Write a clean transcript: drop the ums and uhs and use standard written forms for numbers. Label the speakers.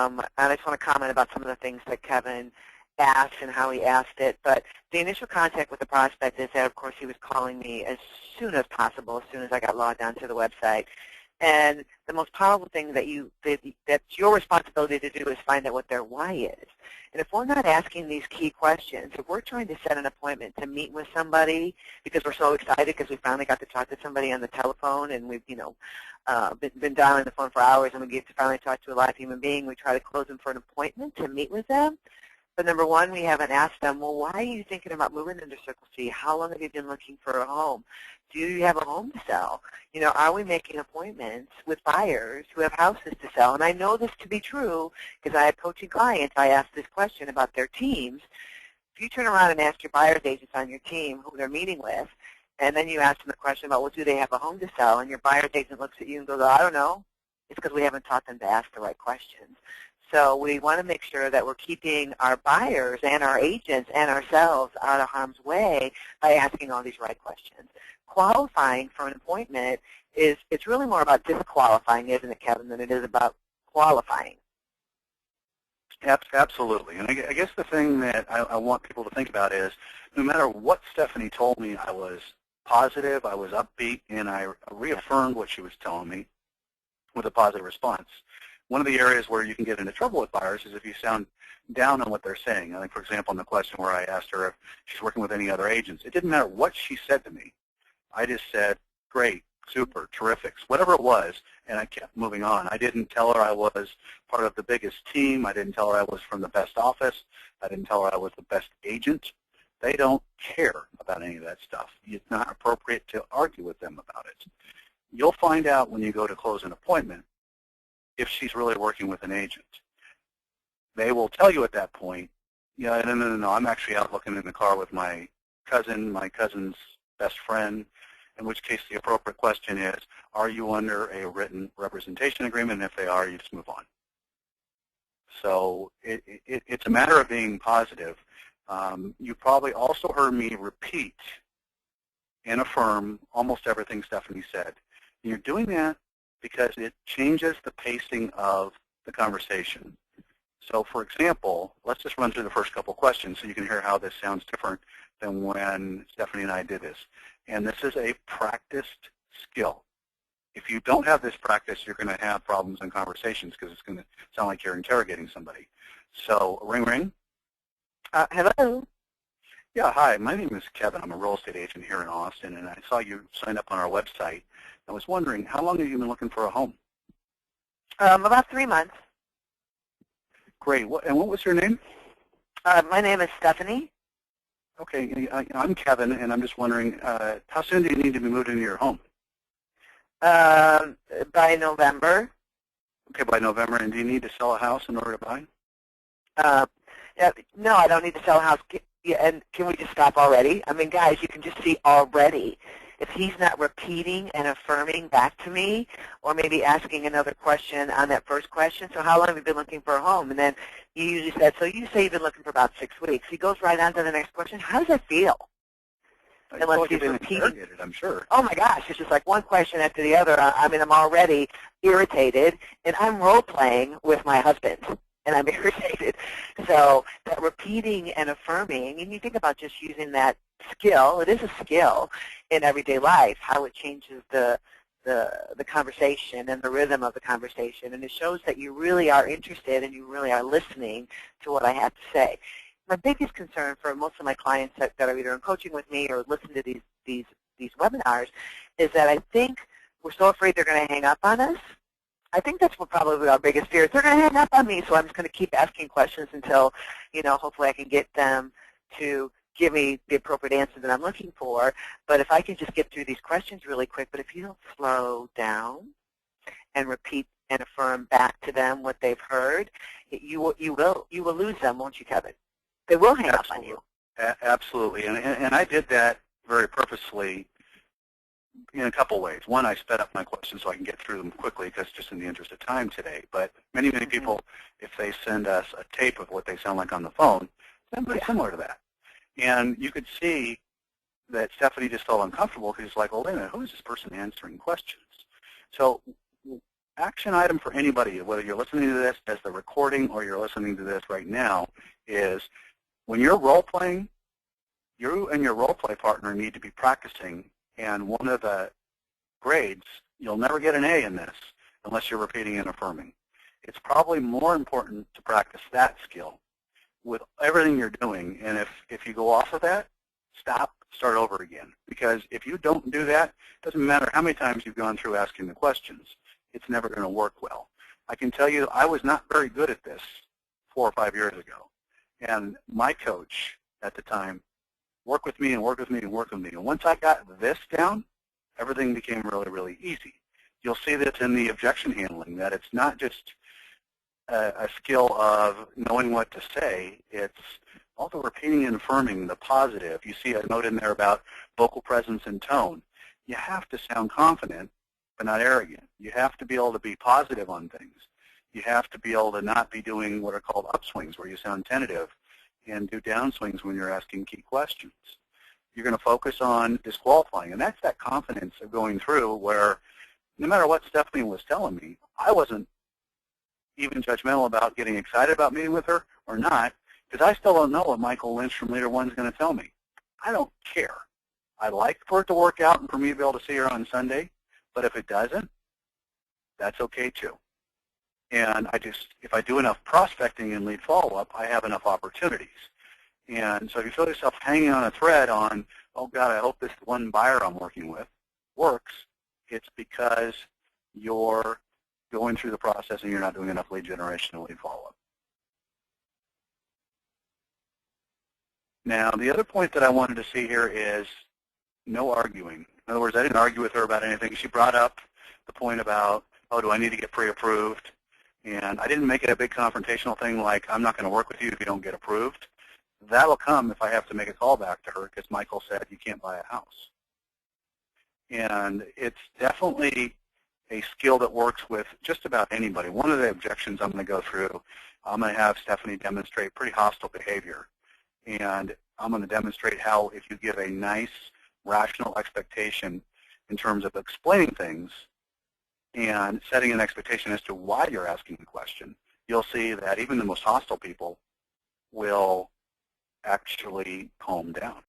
Speaker 1: and I just want to comment about some of the things that Kevin asked and how he asked it. But the initial contact with the prospect is that, of course, he was calling me as soon as possible, as soon as I got logged onto the website. And the most powerful thing that's your responsibility to do is find out what their why is. And if we're not asking these key questions, if we're trying to set an appointment to meet with somebody because we're so excited because we finally got to talk to somebody on the telephone and we've, been dialing the phone for hours and we get to finally talk to a live human being, we try to close them for an appointment to meet with them. But number one, we haven't asked them, well, why are you thinking about moving into Circle C? How long have you been looking for a home? Do you have a home to sell? Are we making appointments with buyers who have houses to sell? And I know this to be true because I have coaching clients. I ask this question about their teams. If you turn around and ask your buyer's agents on your team who they're meeting with, and then you ask them the question about, well, do they have a home to sell? And your buyer's agent looks at you and goes, I don't know. It's because we haven't taught them to ask the right questions. So we want to make sure that we're keeping our buyers and our agents and ourselves out of harm's way by asking all these right questions. Qualifying for an appointment it's really more about disqualifying, isn't it, Kevin, than it is about qualifying.
Speaker 2: Absolutely. And I guess the thing that I want people to think about is no matter what Stephanie told me, I was positive, I was upbeat, and I reaffirmed what she was telling me with a positive response. One of the areas where you can get into trouble with buyers is if you sound down on what they're saying. I think, for example, in the question where I asked her if she's working with any other agents, it didn't matter what she said to me. I just said, great, super, terrific, whatever it was, and I kept moving on. I didn't tell her I was part of the biggest team. I didn't tell her I was from the best office. I didn't tell her I was the best agent. They don't care about any of that stuff. It's not appropriate to argue with them about it. You'll find out when you go to close an appointment if she's really working with an agent. They will tell you at that point, yeah, no, I'm actually out looking in the car with my cousin's best friend, in which case the appropriate question is, are you under a written representation agreement? And if they are, you just move on. So it's a matter of being positive. You probably also heard me repeat and affirm almost everything Stephanie said. And you're doing that because it changes the pacing of the conversation. So, for example, let's just run through the first couple questions so you can hear how this sounds different than when Stephanie and I did this. And this is a practiced skill. If you don't have this practice, you're going to have problems in conversations because it's going to sound like you're interrogating somebody. So, ring, ring.
Speaker 1: Hello.
Speaker 2: Yeah, hi. My name is Kevin. I'm a real estate agent here in Austin, and I saw you signed up on our website. I was wondering, how long have you been looking for a home?
Speaker 1: About 3 months.
Speaker 2: Great. And what was your name?
Speaker 1: My name is Stephanie.
Speaker 2: Okay, I'm Kevin, and I'm just wondering, how soon do you need to be moved into your home?
Speaker 1: By November.
Speaker 2: Okay, by November. And do you need to sell a house in order to buy?
Speaker 1: No, I don't need to sell a house. And can we just stop already? I mean, guys, you can just see already. If he's not repeating and affirming back to me, or maybe asking another question on that first question, so how long have you been looking for a home? And then you usually said, so you say you've been looking for about 6 weeks. He goes right on to the next question. How does that feel?
Speaker 2: Unless he's repeating. I'm sure.
Speaker 1: Oh, my gosh. It's just like one question after the other. I mean, I'm already irritated, and I'm role-playing with my husband, and I'm irritated. So that repeating and affirming, and you think about just using that skill, it is a skill in everyday life, how it changes the conversation and the rhythm of the conversation, and it shows that you really are interested and you really are listening to what I have to say. My biggest concern for most of my clients that are either in coaching with me or listen to these webinars is that I think we're so afraid they're going to hang up on us. I think that's what probably our biggest fear is. They're going to hang up on me, so I'm just going to keep asking questions until, hopefully I can get them to give me the appropriate answer that I'm looking for. But if I can just get through these questions really quick, but if you don't slow down and repeat and affirm back to them what they've heard, you will lose them, won't you, Kevin? They will hang up on you.
Speaker 2: Absolutely, and I did that very purposely in a couple ways. One, I sped up my questions so I can get through them quickly because just in the interest of time today. But many people, if they send us a tape of what they sound like on the phone, sound pretty similar to that. And you could see that Stephanie just felt uncomfortable because it's like, well, wait a minute, who is this person answering questions? So action item for anybody, whether you're listening to this as the recording or you're listening to this right now, is when you're role-playing, you and your role-play partner need to be practicing, and one of the grades, you'll never get an A in this unless you're repeating and affirming. It's probably more important to practice that skill with everything you're doing, and if you go off of that, stop, start over again. Because if you don't do that, it doesn't matter how many times you've gone through asking the questions, it's never going to work well. I can tell you I was not very good at this 4 or 5 years ago, and my coach at the time worked with me and worked with me and worked with me, and once I got this down, everything became really, really easy. You'll see this in the objection handling, that it's not just a skill of knowing what to say, it's all the repeating and affirming, the positive. You see a note in there about vocal presence and tone. You have to sound confident, but not arrogant. You have to be able to be positive on things. You have to be able to not be doing what are called upswings, where you sound tentative, and do downswings when you're asking key questions. You're going to focus on disqualifying, and that's that confidence of going through where no matter what Stephanie was telling me, I wasn't even judgmental about getting excited about meeting with her or not, because I still don't know what Michael Lynch from Leader 1 is going to tell me. I don't care. I'd like for it to work out and for me to be able to see her on Sunday, but if it doesn't, that's okay too. And if I do enough prospecting and lead follow-up, I have enough opportunities. And so if you feel yourself hanging on a thread on, oh God, I hope this one buyer I'm working with works, it's because you're going through the process and you're not doing enough lead generation and lead follow-up. Now, the other point that I wanted to see here is no arguing. In other words, I didn't argue with her about anything. She brought up the point about, oh, do I need to get pre-approved? And I didn't make it a big confrontational thing like, I'm not going to work with you if you don't get approved. That'll come if I have to make a call back to her because Michael said you can't buy a house. And it's definitely a skill that works with just about anybody. One of the objections I'm going to go through, I'm going to have Stephanie demonstrate pretty hostile behavior. And I'm going to demonstrate how if you give a nice, rational expectation in terms of explaining things and setting an expectation as to why you're asking the question, you'll see that even the most hostile people will actually calm down.